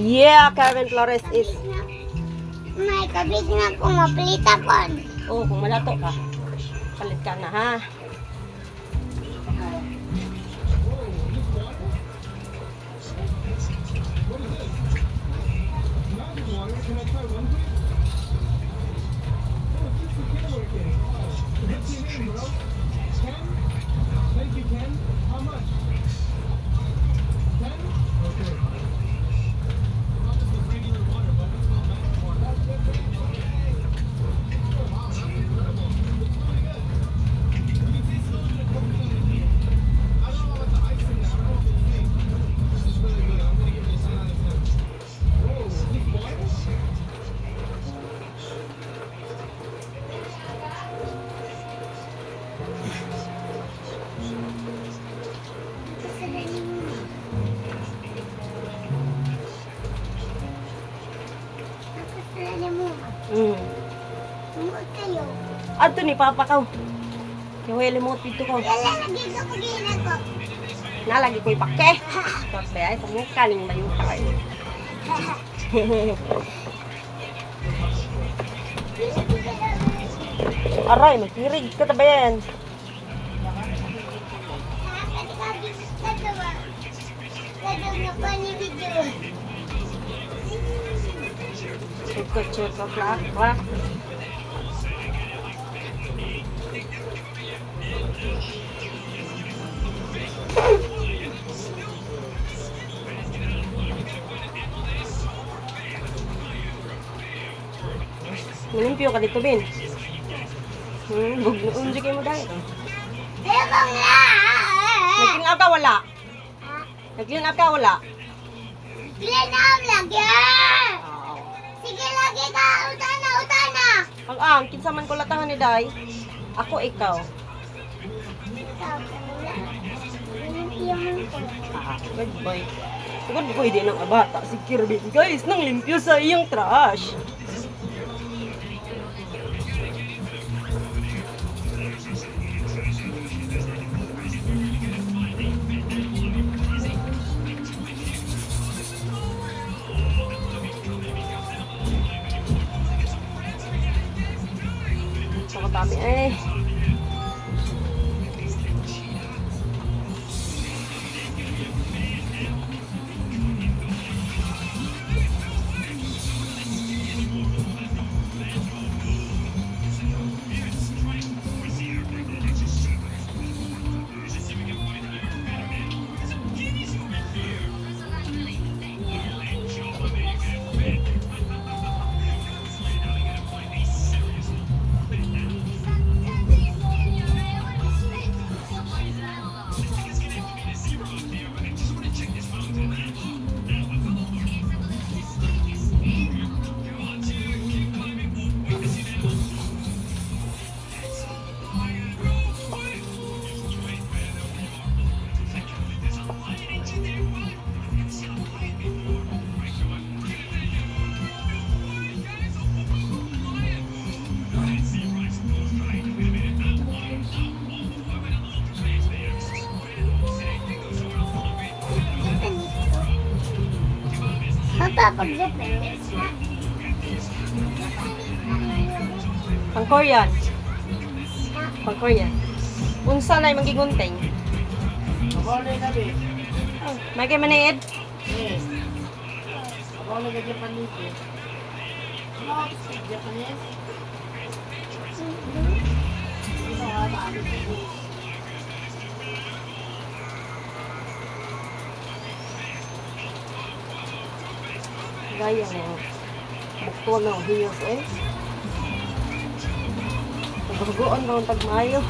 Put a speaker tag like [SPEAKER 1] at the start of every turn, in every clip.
[SPEAKER 1] Yeah, Karen Flores is.
[SPEAKER 2] May kabit na kung mapalita ko.
[SPEAKER 1] Oh, kung malato ka, palit ka na ha. Ato ni Papa ka. Kaya mo dito ko. Nalagi ko ipake. Kasi ay pamuka ning mayukay. Aray, magkirig ka tabayan. Chuka, klak. Nalimpyo ka dito, Bin. Unji kayo mo dahil. Nag-clean up ka, wala? Nag-clean up ka, wala?
[SPEAKER 2] Clean up lagi! Sige lagi ka! Utana!
[SPEAKER 1] Ang kinsaman ko latahan ni Day. Ako, ikaw. Good boy. Good boy din ang abata. Si Kirby, guys, nang limpyo sa iyang trash. Kami eh. Pang-Korean. Pang-Korean. Unsa na yung magigunting? May kayo maniid?
[SPEAKER 3] Yes. Ako na Japanese. Japanese?
[SPEAKER 1] Gaya mo. Bukto ng hiyos eh. Pagbagoon ba ang tagmayo?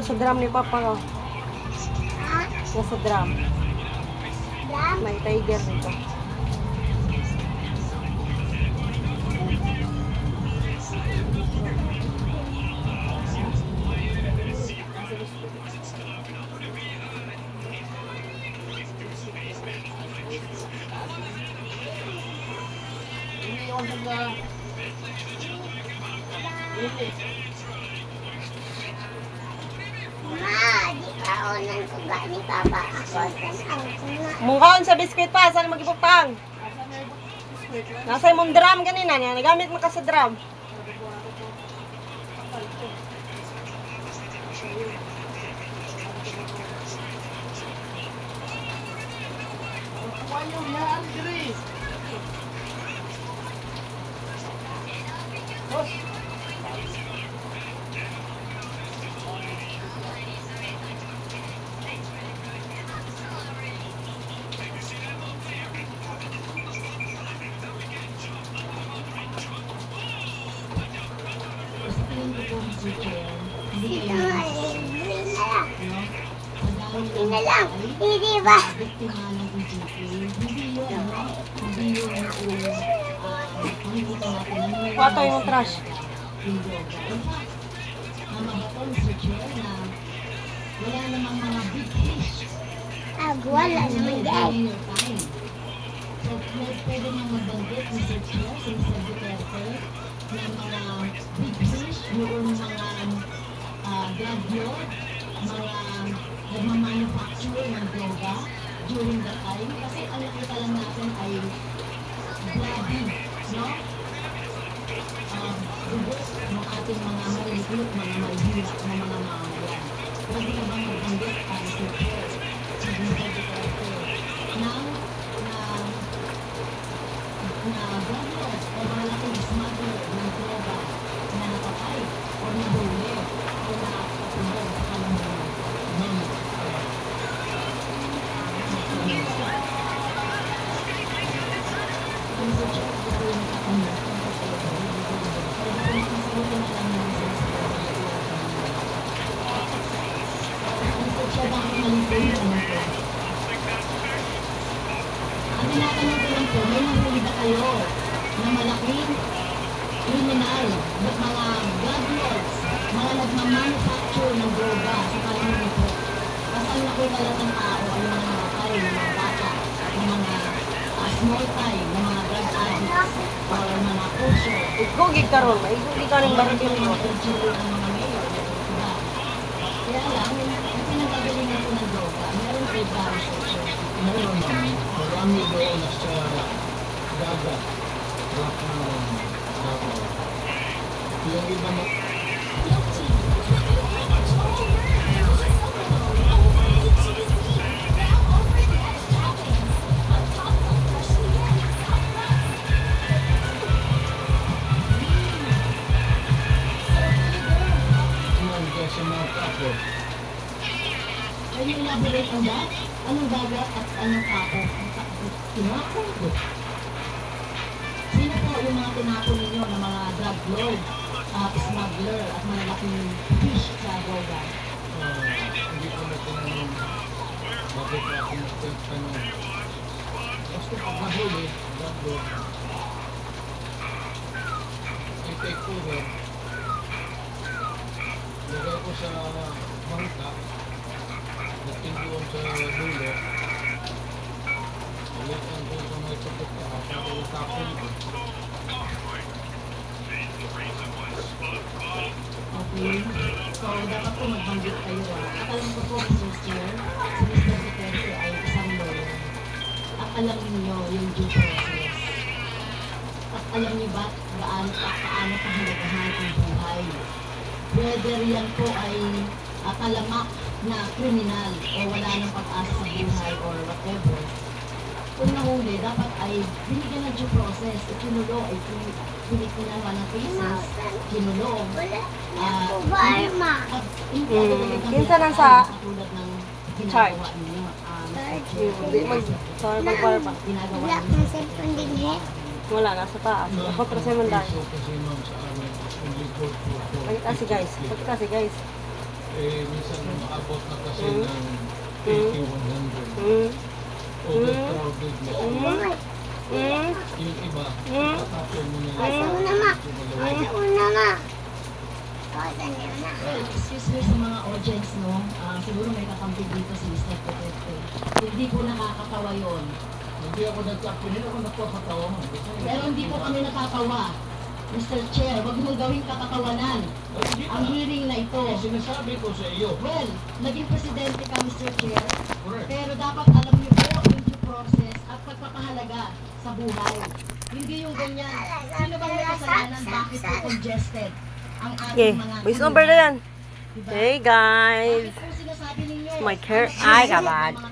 [SPEAKER 1] Nasa drum ni Papa ko.
[SPEAKER 2] Ha?
[SPEAKER 1] Nasa drum.
[SPEAKER 2] Dam?
[SPEAKER 1] May tiger dito.
[SPEAKER 3] Hindi ako sa... Hindi.
[SPEAKER 2] Ma, di ka onan ko ba ni Papa ako. Saan ko na?
[SPEAKER 1] Mungkaon sa biskwit pa, saan magipupang? Nasa imong drum kanina niya, nagamit mo ka sa drum.
[SPEAKER 3] Ayaw yan, Chris. Boss.
[SPEAKER 2] Ito nga, green na lang. Kunti na lang. Hindi ba?
[SPEAKER 1] Kwato yung trash.
[SPEAKER 2] Wala naman guys.
[SPEAKER 4] So, pwede niyang mabanggit ni Sir Chair, si Mr. Duterte, na mga big fish, yung mga drug lord, mga nagmamanufacture ng droga during that time. Kasi ang nakita lang natin ay bloody, no? Dugos ng ating mga maliliit, mga mahihirap na mga mamamayan. Pwede na bang mabanggit Sir Chair, si Mr. Duterte, na drug lords o malaking smuggler ng droga na napatay o nahuli o nakapatundog sa kalambunan. Ang Sir Chair, ito yung kakamit ng kapatid. Pwede ko masagutin na lang yung Sir Chair, bakit malipin yung ano ko? Ang tinatanong ko lang po, may nahuli ba kayo na malaking criminal, mga drug lords, mga nagmamanufacture ng droga sa panahon po? Kasi ang nakita lang ng tao ay mga namatay, mga bata, mga small time, mga drug addicts, or mga pusher.
[SPEAKER 1] Igugig ka ron, igugig ka ng barangay mo.
[SPEAKER 4] Mga mayor, diba? Kaya lang, yung pinagagalingan ko ng droga, meron kay Barry Social.
[SPEAKER 5] Meron naman. Marami doon sa dagat. Rock na dagat. Yung iba na... Nandiyan sa mga kapo.
[SPEAKER 4] Can you elaborate on that? Anong dagat at anong kako? Tinako? Sino po yung mga tinako ninyo na mga drug lord, smuggler at malalaking fish sa droga?
[SPEAKER 5] Hindi ko na tinanong bakit ako magtanong. Basta pag nahuli, bago i-take over, lagay ko sa bangka, natinduan sa dulo, alitan ko sa may tukot ka, para itapon ko.
[SPEAKER 4] Okay. So, dapat po magbanggit kayo. Alam ko po, Mr. Chair, si Mr. Duterte ay isang lawyer. At alam niyo yung due process. At alam niyo ba paano pahalagahan ang buhay? Whether yan po ay talamak na kriminal o wala nang pag-asa sa buhay or whatever. Kung nahuli, dapat ay binigyan ng due process. Ikinulo ay pinikunawa ng cases, kinulong.
[SPEAKER 2] Kubarma.
[SPEAKER 1] Kinsa lang sa
[SPEAKER 4] tulad ng
[SPEAKER 1] charge.
[SPEAKER 4] ginagawa ninyo.
[SPEAKER 1] Hindi mag-bar pa.
[SPEAKER 4] Ginagawa
[SPEAKER 2] Wala
[SPEAKER 4] ninyo.
[SPEAKER 2] kang cellphone din eh.
[SPEAKER 1] Wala, nasa taas. Dapat kasi man dahil.
[SPEAKER 5] So kasi ma'am sa amin, yung likod ko po.
[SPEAKER 1] Bakit kasi guys? Bakit kasi guys?
[SPEAKER 5] eh, minsan maabot na kasi ng 80-100.
[SPEAKER 1] Mm.
[SPEAKER 5] Overcrowded na.
[SPEAKER 1] Mm.
[SPEAKER 5] Yung iba,
[SPEAKER 1] Mm.
[SPEAKER 5] tatapon mo na
[SPEAKER 2] Asa
[SPEAKER 5] lang.
[SPEAKER 2] una ma.
[SPEAKER 5] Medyo malawak.
[SPEAKER 2] Asa una ma. Asa niya na.
[SPEAKER 4] Well, excuse me sa mga audience, no? Siguro may kakampi dito si Mr. Duterte. Hindi po nakakatawa yun.
[SPEAKER 5] Hindi ako nagtapo, hindi ako nagpapatawa mo.
[SPEAKER 4] Pero hindi po kami natatawa. Mr. Chair, wag mong gawing kakatawanan ang hearing na ito.
[SPEAKER 5] Sinasabi ko sa iyo.
[SPEAKER 4] Well, naging presidente ka, Mr. Chair,
[SPEAKER 5] Correct.
[SPEAKER 4] pero dapat alam niyo po yung due process at pagpapahalaga sa buhay. Hindi yung ganyan. Sino bang may kasalanan? Bakit po congested ang
[SPEAKER 1] Okay,
[SPEAKER 4] ating mga...
[SPEAKER 1] voice over na yan.
[SPEAKER 4] Diba?
[SPEAKER 1] Hey guys.
[SPEAKER 4] Bakit po sinasabi ninyo?
[SPEAKER 1] My care.
[SPEAKER 4] Ano
[SPEAKER 1] Ay,
[SPEAKER 4] ang
[SPEAKER 1] kabad.
[SPEAKER 4] mga